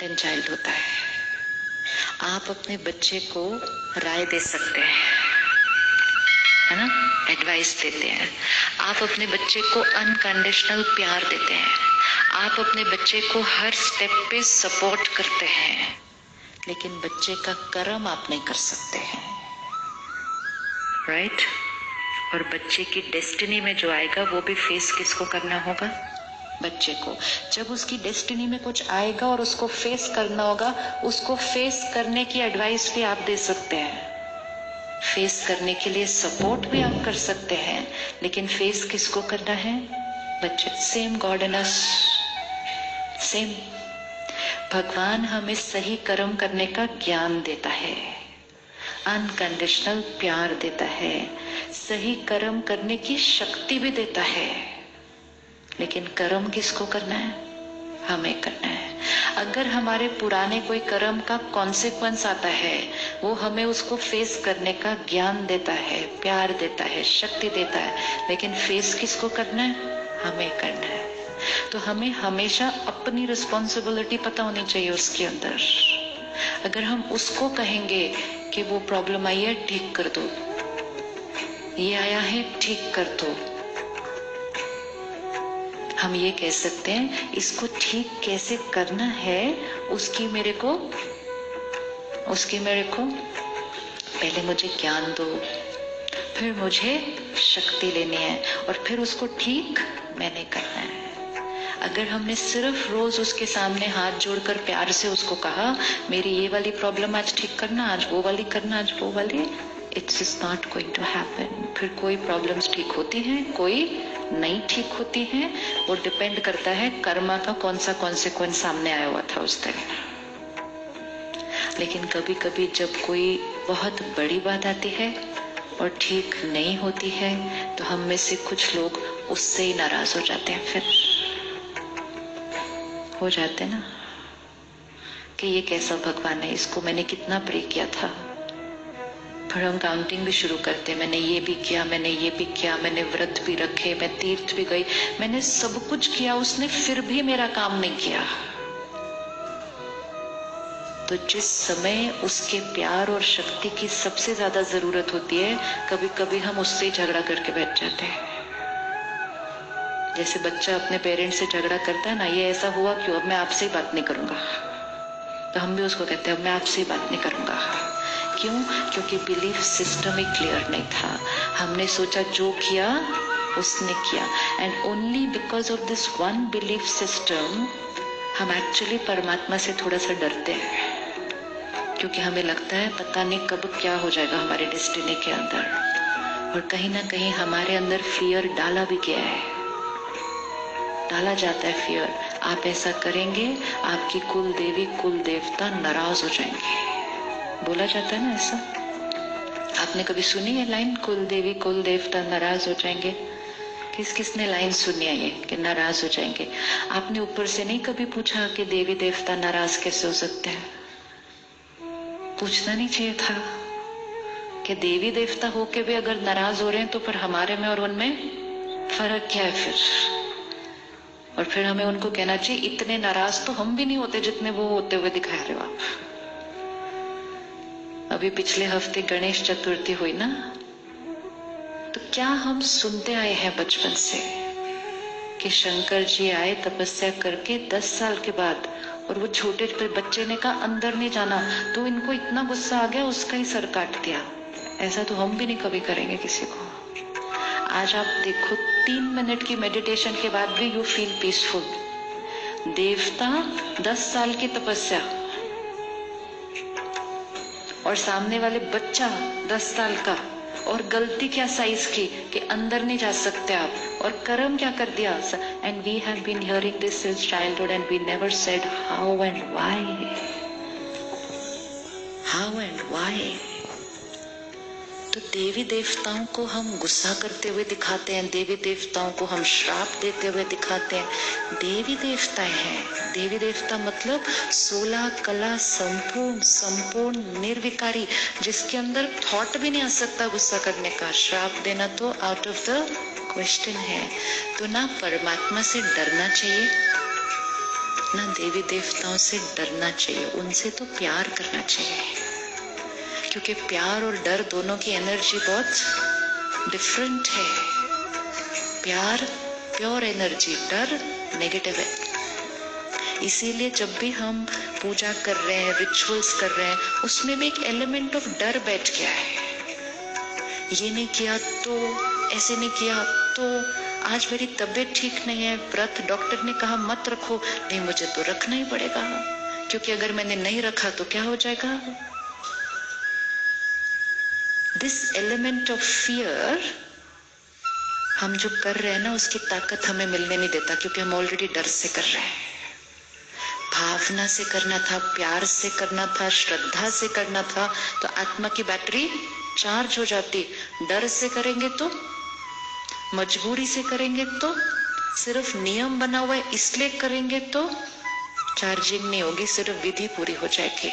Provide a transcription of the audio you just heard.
Independent child होता है। आप अपने बच्चे को राय दे सकते हैं, है ना, एडवाइस देते हैं। आप अपने बच्चे को अनकंडीशनल प्यार देते हैं। आप अपने बच्चे को हर स्टेप पे सपोर्ट करते हैं, लेकिन बच्चे का कर्म आप नहीं कर सकते हैं, राइट? और बच्चे की डेस्टिनी में जो आएगा वो भी फेस किसको करना होगा? बच्चे को। जब उसकी डेस्टिनी में कुछ आएगा और उसको फेस करना होगा, उसको फेस करने की एडवाइस भी आप दे सकते हैं, फेस करने के लिए सपोर्ट भी आप कर सकते हैं, लेकिन फेस किसको करना है? बच्चे। सेम गॉड इन अस, सेम। भगवान हमें सही कर्म करने का ज्ञान देता है, अनकंडीशनल प्यार देता है, सही कर्म करने की शक्ति भी देता है, लेकिन कर्म किसको करना है? हमें करना है। अगर हमारे पुराने कोई कर्म का कॉन्सिक्वेंस आता है, वो हमें उसको फेस करने का ज्ञान देता है, प्यार देता है, शक्ति देता है, लेकिन फेस किसको करना है? हमें करना है। तो हमें हमेशा अपनी रिस्पॉन्सिबिलिटी पता होनी चाहिए उसके अंदर। अगर हम उसको कहेंगे कि वो प्रॉब्लम आई है, ठीक कर दो, ये आया है, ठीक कर दो, हम ये कह सकते हैं इसको ठीक कैसे करना है, उसकी मेरे को पहले मुझे ज्ञान दो, फिर मुझे शक्ति लेनी है, और फिर उसको ठीक मैंने करना है। अगर हमने सिर्फ रोज उसके सामने हाथ जोड़कर प्यार से उसको कहा, मेरी ये वाली प्रॉब्लम आज ठीक करना, आज वो वाली करना, आज वो वाली, it's is not going to happen. फिर कोई प्रॉब्लम्स ठीक होती हैं, कोई नहीं ठीक होती हैं। वो डिपेंड करता है कर्मा का कौन सा कॉन्सिक्वेंस सामने आया हुआ था उस दिन। लेकिन कभी कभी जब कोई बहुत बड़ी बात आती है और ठीक नहीं होती है, तो हम में से कुछ लोग उससे ही नाराज हो जाते हैं। फिर हो जाते ना कि ये कैसा भगवान है, इसको मैंने कितना प्रे किया था। फिर हम काउंटिंग भी शुरू करते, मैंने ये भी किया, मैंने ये भी किया, मैंने व्रत भी रखे, मैं तीर्थ भी गई, मैंने सब कुछ किया, उसने फिर भी मेरा काम नहीं किया। तो जिस समय उसके प्यार और शक्ति की सबसे ज्यादा जरूरत होती है, कभी कभी हम उससे झगड़ा करके बैठ जाते हैं। जैसे बच्चा अपने पेरेंट्स से झगड़ा करता है ना, ये ऐसा हुआ क्यों, अब मैं आपसे ही बात नहीं करूंगा। तो हम भी उसको कहते हैं अब मैं आपसे ही बात नहीं करूंगा। क्यों? क्योंकि बिलीफ सिस्टम ही क्लियर नहीं था। हमने सोचा जो किया उसने किया, and only because of this one belief system हम एक्चुअली परमात्मा से थोड़ा सा डरते हैं, क्योंकि हमें लगता है पता नहीं कब क्या हो जाएगा हमारे डेस्टिनी के अंदर। और कहीं ना कहीं हमारे अंदर फियर डाला भी गया है, डाला जाता है फियर। आप ऐसा करेंगे, आपकी कुल देवी कुल देवता नाराज हो जाएंगे, बोला जाता है ना ऐसा। आपने कभी सुनी है लाइन, कुल देवी कुल देवता नाराज हो जाएंगे? किस किसने लाइन सुनी है ये कि नाराज हो जाएंगे? आपने ऊपर से नहीं कभी पूछा कि देवी देवता नाराज कैसे हो सकते हैं? पूछना नहीं चाहिए था कि देवी देवता होके भी अगर नाराज हो रहे हैं, तो फिर हमारे में और उनमें फर्क क्या है फिर? और फिर हमें उनको कहना चाहिए इतने नाराज तो हम भी नहीं होते जितने वो होते हुए दिखा रहे हो आप। अभी पिछले हफ्ते गणेश चतुर्थी हुई ना, तो क्या हम सुनते आए हैं बचपन से कि शंकर जी आए तपस्या करके 10 साल के बाद, और वो छोटे बच्चे ने कहा अंदर नहीं जाना, तो इनको इतना गुस्सा आ गया उसका ही सर काट दिया। ऐसा तो हम भी नहीं कभी करेंगे किसी को। आज आप देखो 3 मिनट की मेडिटेशन के बाद भी यू फील पीसफुल। देवता 10 साल की तपस्या, और सामने वाले बच्चा 10 साल का, और गलती क्या साइज की कि अंदर नहीं जा सकते आप, और कर्म क्या कर दिया। And we have been hearing this since childhood and we never said how and why, how and why. तो देवी देवताओं को हम गुस्सा करते हुए दिखाते हैं, देवी देवताओं को हम श्राप देते हुए दिखाते हैं। देवी देवताएं हैं, देवी देवता मतलब 16 कला संपूर्ण निर्विकारी, जिसके अंदर थॉट भी नहीं आ सकता गुस्सा करने का। श्राप देना तो आउट ऑफ द क्वेश्चन है। तो ना परमात्मा से डरना चाहिए, ना देवी देवताओं से डरना चाहिए, उनसे तो प्यार करना चाहिए, क्योंकि प्यार और डर दोनों की एनर्जी बहुत डिफरेंट है। प्यार प्योर एनर्जी, डर नेगेटिव है। इसीलिए जब भी हम पूजा कर रहे हैं, रिचुअल्स कर रहे हैं, उसमें भी एक एलिमेंट ऑफ डर बैठ गया है। ये नहीं किया तो, ऐसे नहीं किया तो, आज मेरी तबीयत ठीक नहीं है, व्रत डॉक्टर ने कहा मत रखो, नहीं मुझे तो रखना ही पड़ेगा, क्योंकि अगर मैंने नहीं रखा तो क्या हो जाएगा। दिस एलिमेंट ऑफ फियर हम जो कर रहे हैं ना, उसकी ताकत हमें मिलने नहीं देता, क्योंकि हम ऑलरेडी डर से कर रहे हैं। भावना से करना था, प्यार से करना था, श्रद्धा से करना था, तो आत्मा की बैटरी चार्ज हो जाती। डर से करेंगे तो, मजबूरी से करेंगे तो, सिर्फ नियम बना हुआ है इसलिए करेंगे तो चार्जिंग नहीं होगी, सिर्फ विधि पूरी हो जाएगी।